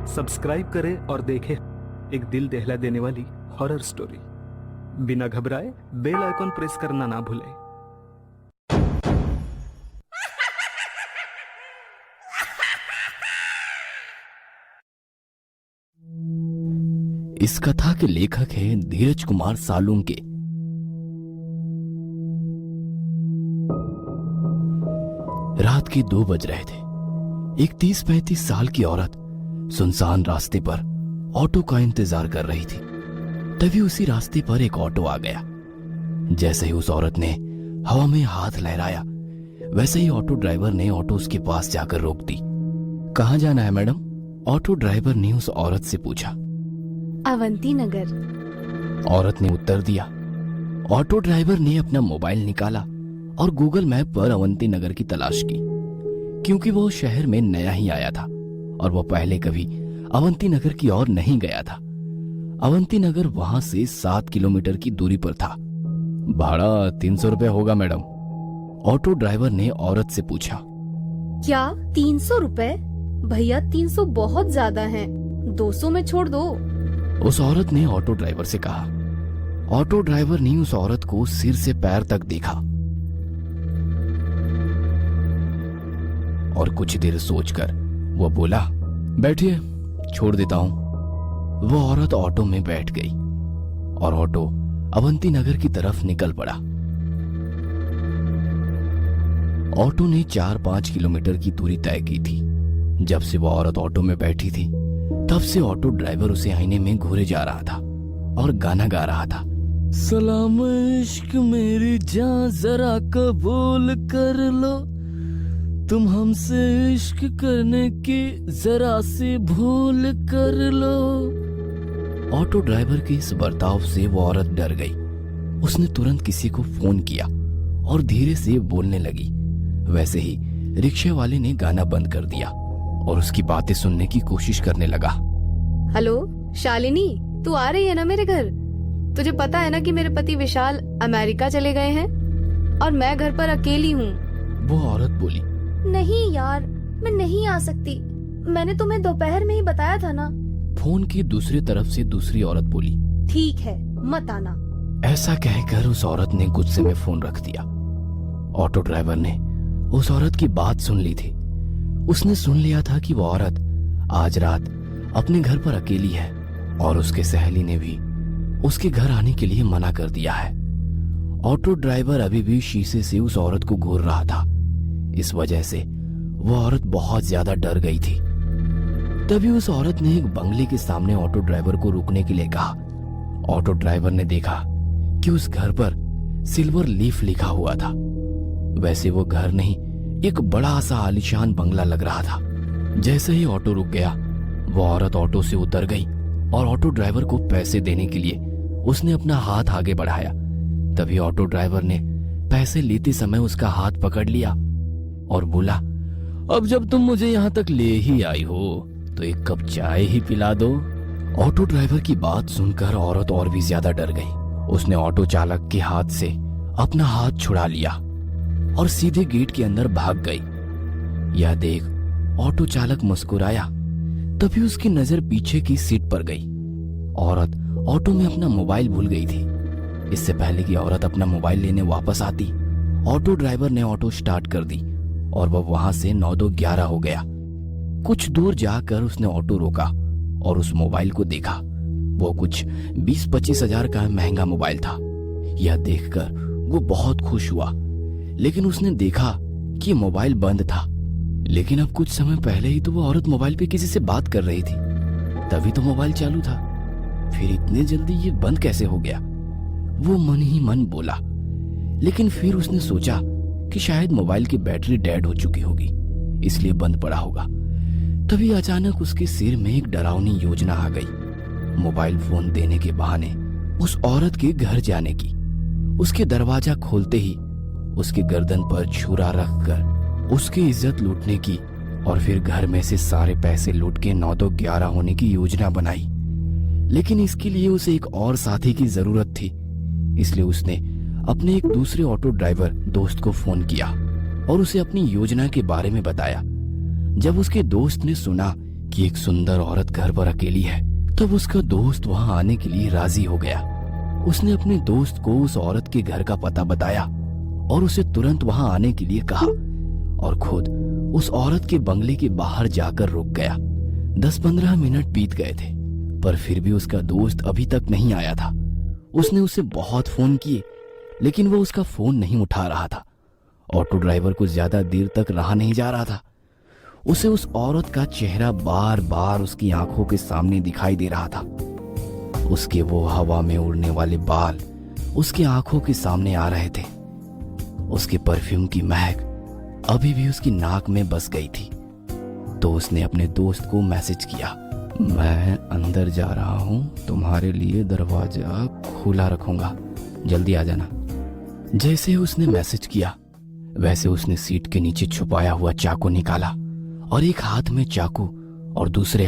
Subscribe करें और देखें एक दिल दहला देने वाली हॉरर स्टोरी। बिना घबराए बेल आइकॉन प्रेस करना ना भूलें। इस कथा के लेखक हैं धीरज कुमार सालुंके। रात के 2 बज रहे थे। एक 30-35 साल की औरत सुनसान रास्ते पर ऑटो का इंतजार कर रही थी। तभी उसी रास्ते पर एक ऑटो आ गया। जैसे ही उस औरत ने हवा में हाथ लहराया, वैसे ही ऑटो ड्राइवर ने ऑटो उसके पास जाकर रोक दी। कहाँ जाना है मैडम? ऑटो ड्राइवर ने उस औरत से पूछा। अवंती नगर। औरत ने उत्तर दिया। ऑटो ड्राइवर ने अपना मोबाइल निकाला और गूगल मैप पर अवंती नगर की तलाश की, क्योंकि वो शहर में नया ही आया था और वो पहले कभी अवंती नगर की ओर नहीं गया था। अवंती नगर वहां से 7 किलोमीटर की दूरी पर था। भाड़ा 300 रुपये होगा मैडम, ऑटो ड्राइवर ने औरत से पूछा। क्या 300 रुपए? भैया 300 बहुत ज्यादा है, 200 में छोड़ दो। उस औरत ने ऑटो ड्राइवर से कहा। ऑटो ड्राइवर ने उस औरत को सिर से पैर तक देखा और कुछ देर सोचकर वो बोला, बैठिए, छोड़ देता हूं। वो औरत ऑटो में बैठ गई और ऑटो अवंती नगर की तरफ निकल पड़ा। ऑटो ने 4-5 किलोमीटर की दूरी तय की थी। जब से वो औरत ऑटो में बैठी थी, तब से ऑटो ड्राइवर उसे आईने में घूरे जा रहा था और गाना गा रहा था। सलाम इश्क मेरी जान जरा कबूल कर लो, तुम हमसे इश्क करने की जरा सी भूल कर लो। ऑटो ड्राइवर के इस बर्ताव से वो औरत डर गई। उसने तुरंत किसी को फोन किया और धीरे से बोलने लगी। वैसे ही रिक्शे वाले ने गाना बंद कर दिया और उसकी बातें सुनने की कोशिश करने लगा। हेलो शालिनी, तू आ रही है ना मेरे घर? तुझे पता है ना कि मेरे पति विशाल अमेरिका चले गए हैं और मैं घर पर अकेली हूँ। वो औरत बोली। नहीं यार, मैं नहीं आ सकती, मैंने तुम्हें दोपहर में ही बताया था ना। फोन की दूसरी तरफ से दूसरी औरत बोली। ठीक है, मत आना। ऐसा कहकर उस औरत ने गुस्से में फोन रख दिया। ऑटो ड्राइवर ने उस औरत की बात सुन ली थी। उसने सुन लिया था कि वो औरत आज रात अपने घर पर अकेली है और उसके सहेली ने भी उसके घर आने के लिए मना कर दिया है। ऑटो ड्राइवर अभी भी शीशे से उस औरत को घूर रहा था। इस वजह से वो औरत बहुत ज्यादा डर गई थी। तभी उस औरत ने एक बंगले के सामने ऑटो ड्राइवर को रुकने के लिए कहा। ऑटो ड्राइवर ने देखा कि उस घर पर सिल्वर लीफ लिखा हुआ था। वैसे वो घर नहीं, एक बड़ा सा आलीशान बंगला लग रहा था। जैसे ही ऑटो रुक गया, वो औरत ऑटो से उतर गई और ऑटो ड्राइवर को पैसे देने के लिए उसने अपना हाथ आगे बढ़ाया। तभी ऑटो ड्राइवर ने पैसे लेते समय उसका हाथ पकड़ लिया और बोला, अब जब तुम मुझे यहाँ तक ले ही आई हो तो एक कप चाय ही पिला दो। ऑटो ड्राइवर की बात सुनकर औरत और भी ज्यादा डर गई। उसने ऑटो चालक के हाथ से अपना हाथ छुड़ा लिया और सीधे गेट के अंदर भाग गई। यह देख ऑटो चालक मुस्कुराया। तभी उसकी नजर पीछे की सीट पर गई। औरत ऑटो में अपना मोबाइल भूल गई थी। इससे पहले कि औरत अपना मोबाइल लेने वापस आती, ऑटो ड्राइवर ने ऑटो स्टार्ट कर दी और वह वहां से 9-2-11 हो गया। कुछ दूर जाकर उसने ऑटो रोका और उस मोबाइल को देखा। वो कुछ 20-25 हजार का महंगा मोबाइल था। यह देखकर वो बहुत खुश हुआ, लेकिन उसने देखा कि मोबाइल बंद था। लेकिन अब कुछ समय पहले ही तो वो औरत मोबाइल पे किसी से बात कर रही थी, तभी तो मोबाइल चालू था। फिर इतने जल्दी ये बंद कैसे हो गया? वो मन ही मन बोला। लेकिन फिर उसने सोचा कि शायद मोबाइल की बैटरी डेड हो चुकी होगी, इसलिए बंद पड़ा होगा। तभी अचानक उसके सिर में एक डरावनी योजना आ गई। मोबाइल फोन देने के बहाने उस औरत के घर जाने की। उसके दरवाजा खोलते ही उसके गर्दन पर छुरा रखकर उसकी इज्जत लूटने की और फिर घर में से सारे पैसे लूट के 9-2-11 होने की योजना बनाई। लेकिन इसके लिए उसे एक और साथी की जरूरत थी, इसलिए उसने अपने एक दूसरे ऑटो ड्राइवर दोस्त को फोन किया और उसे अपनी योजना के बारे में बताया। जब उसके दोस्त ने सुना कि एक सुंदर औरत घर पर अकेली है, तब उसका दोस्त वहां आने के लिए राजी हो गया। उसने अपने दोस्त को उस औरत के घर का पता बताया और उसे तुरंत वहां आने के लिए कहा और खुद उस औरत के बंगले के बाहर जाकर रुक गया। 10-15 मिनट बीत गए थे, पर फिर भी उसका दोस्त अभी तक नहीं आया था। उसने उसे बहुत फोन किए, लेकिन वो उसका फोन नहीं उठा रहा था। ऑटो ड्राइवर को ज्यादा देर तक रहा नहीं जा रहा था। उसे उस औरत का चेहरा बार बार उसकी आंखों के सामने दिखाई दे रहा था। उसके वो हवा में उड़ने वाले बाल उसकी आंखों के सामने आ रहे थे। उसके परफ्यूम की महक अभी भी उसकी नाक में बस गई थी। तो उसने अपने दोस्त को मैसेज किया, मैं अंदर जा रहा हूं, तुम्हारे लिए दरवाजा खुला रखूंगा, जल्दी आ जाना। जैसे ही उसने मैसेज किया, वैसे उसने सीट के नीचे छुपाया हुआ चाकू निकाला और एक हाथ में चाकू और दूसरे